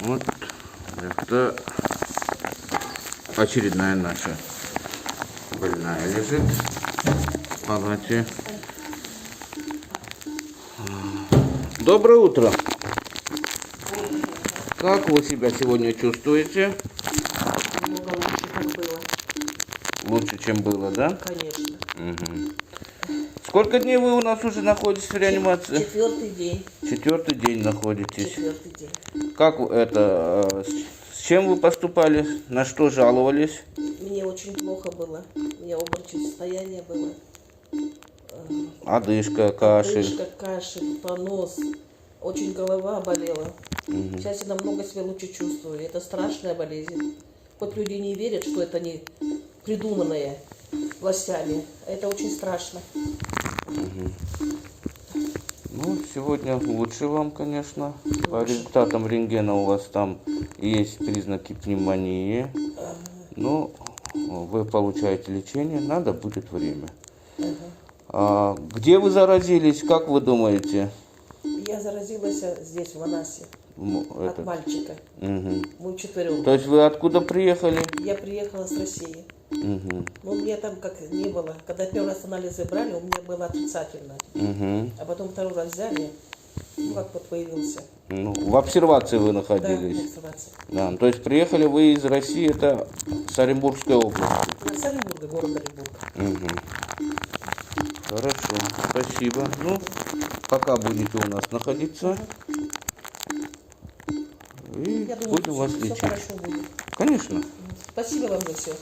Вот это очередная наша больная лежит в палате. Доброе утро. Как вы себя сегодня чувствуете? Намного лучше, чем было. Лучше, чем было, да? Конечно. Угу. Сколько дней вы у нас уже находитесь в реанимации? Четвертый день. Четвертый день находитесь. Четвертый день. Как это? С чем вы поступали? На что жаловались? Мне очень плохо было. У меня обморочное состояние было. Одышка, кашель. Одышка, кашель, понос. Очень голова болела. Сейчас я намного себя лучше чувствую. Это страшная болезнь. Хоть люди не верят, что это не придуманное властями. Это очень страшно. Ну, сегодня лучше вам, конечно. По результатам рентгена у вас там есть признаки пневмонии. Но вы получаете лечение, надо будет время. Где вы заразились, как вы думаете? Я заразилась здесь, в Анасе, от мальчика. Мы вчетвером. То есть вы откуда приехали? Я приехала с России. Ну, у меня там как не было. Когда первый раз анализы брали, у меня было отрицательно. А потом второй раз взяли, ну, как вот появился. Ну, в обсервации вы Да, находились? обсервация. Да, то есть приехали вы из России, это с Оренбургской области? С Оренбурга, город Оренбург. Хорошо, спасибо. Ну, пока будете у нас находиться, и Я думаю, будем вас все лечить. хорошо будет. Конечно. Спасибо вам за все.